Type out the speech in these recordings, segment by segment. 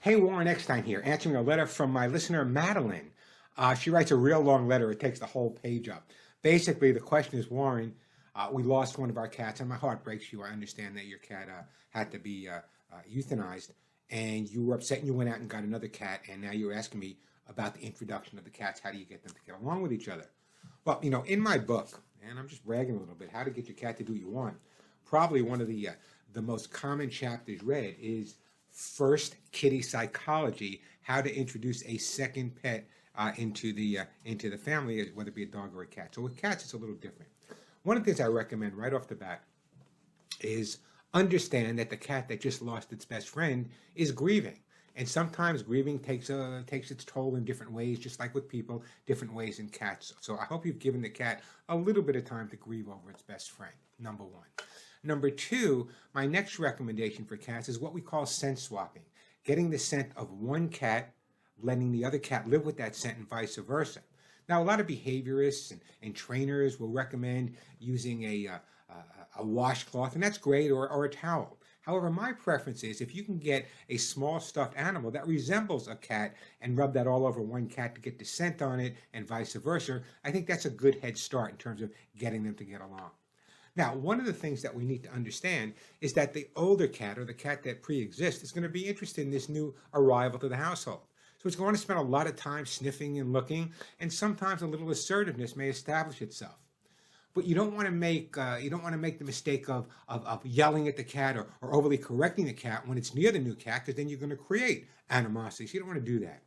Hey, Warren Eckstein here, answering a letter from my listener, Madelyn. She writes a real long letter. It takes the whole page up. Basically, the question is, Warren, we lost one of our cats, and my heart breaks you. I understand that your cat had to be euthanized, and you were upset and you went out and got another cat, and now you're asking me about the introduction of the cats. How do you get them to get along with each other? Well, in my book, and I'm just bragging a little bit, How to Get Your Cat to Do What You Want, probably one of the most common chapters read is First Kitty Psychology, how to introduce a second pet into the family, whether it be a dog or a cat. So with cats, it's a little different. One of the things I recommend right off the bat is understand that the cat that just lost its best friend is grieving. And sometimes grieving takes its toll in different ways, just like with people, different ways in cats. So I hope you've given the cat a little bit of time to grieve over its best friend, number one. Number two, my next recommendation for cats is what we call scent swapping. Getting the scent of one cat, letting the other cat live with that scent and vice versa. Now, a lot of behaviorists and trainers will recommend using a washcloth, and that's great, or a towel. However, my preference is if you can get a small stuffed animal that resembles a cat and rub that all over one cat to get the scent on it and vice versa, I think that's a good head start in terms of getting them to get along. Now, one of the things that we need to understand is that the older cat, or the cat that pre-exists, is going to be interested in this new arrival to the household. So it's going to spend a lot of time sniffing and looking, and sometimes a little assertiveness may establish itself. But you don't want to make the mistake of yelling at the cat or overly correcting the cat when it's near the new cat, because then you're going to create animosity. So you don't want to do that.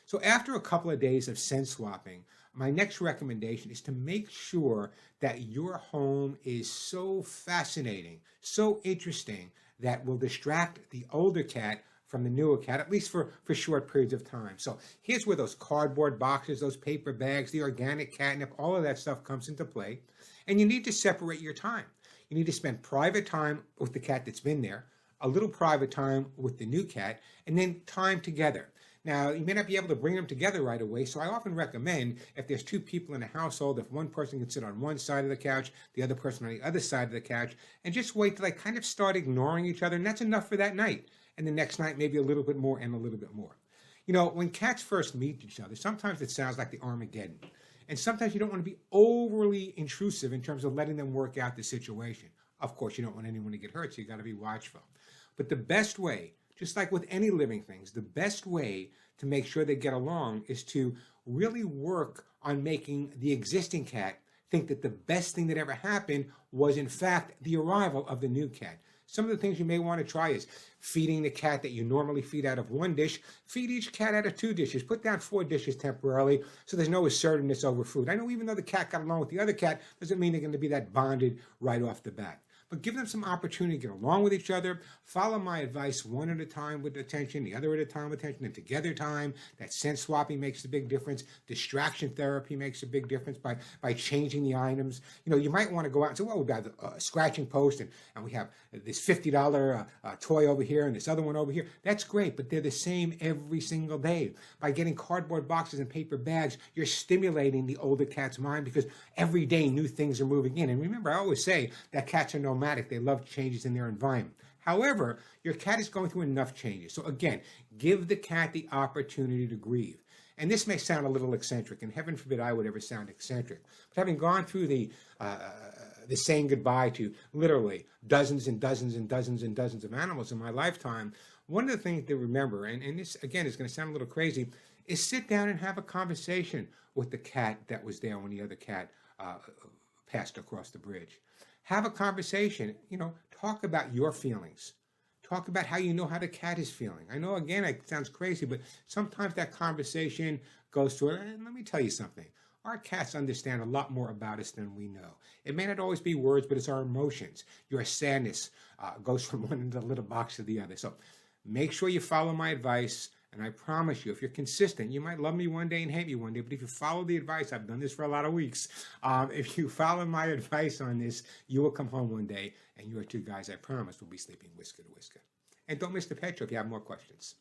So after a couple of days of scent swapping, my next recommendation is to make sure that your home is so fascinating, so interesting, that will distract the older cat from the newer cat, at least for short periods of time. So here's where those cardboard boxes, those paper bags, the organic catnip, all of that stuff comes into play. And you need to separate your time. You need to spend private time with the cat that's been there, a little private time with the new cat, and then time together. Now, you may not be able to bring them together right away, so I often recommend, if there's two people in a household, if one person can sit on one side of the couch, the other person on the other side of the couch, and just wait till they kind of start ignoring each other, and that's enough for that night. And the next night, maybe a little bit more and a little bit more. When cats first meet each other, sometimes it sounds like the Armageddon. And sometimes you don't want to be overly intrusive in terms of letting them work out the situation. Of course, you don't want anyone to get hurt, so you got to be watchful. But the best way, just like with any living things, the best way to make sure they get along is to really work on making the existing cat think that the best thing that ever happened was, in fact, the arrival of the new cat. Some of the things you may want to try is feeding the cat that you normally feed out of one dish. Feed each cat out of two dishes. Put down 4 dishes temporarily so there's no assertiveness over food. I know even though the cat got along with the other cat, doesn't mean they're going to be that bonded right off the bat. But give them some opportunity to get along with each other. Follow my advice one at a time with attention, the other at a time with attention, and together time. That scent swapping makes a big difference. Distraction therapy makes a big difference by changing the items. You might want to go out and say, well, we've got a scratching post, and we have this $50 toy over here and this other one over here. That's great, but they're the same every single day. By getting cardboard boxes and paper bags, you're stimulating the older cat's mind, because every day new things are moving in. And remember, I always say that cats are nomadic. They love changes in their environment. However, your cat is going through enough changes. So again, give the cat the opportunity to grieve. And this may sound a little eccentric, and heaven forbid I would ever sound eccentric. But having gone through the saying goodbye to literally dozens and dozens and dozens and dozens of animals in my lifetime, one of the things to remember, and this again is going to sound a little crazy, is sit down and have a conversation with the cat that was there when the other cat passed across the bridge. Have a conversation, talk about your feelings. Talk about how you know how the cat is feeling. I know, again, it sounds crazy, but sometimes that conversation goes to, and let me tell you something. Our cats understand a lot more about us than we know. It may not always be words, but it's our emotions. Your sadness goes from one end of the little box to the other. So make sure you follow my advice. And I promise you, if you're consistent, you might love me one day and hate me one day, but if you follow the advice, I've done this for a lot of weeks, if you follow my advice on this, you will come home one day, and your 2 guys, I promise, will be sleeping whisker to whisker. And don't miss the pet show if you have more questions.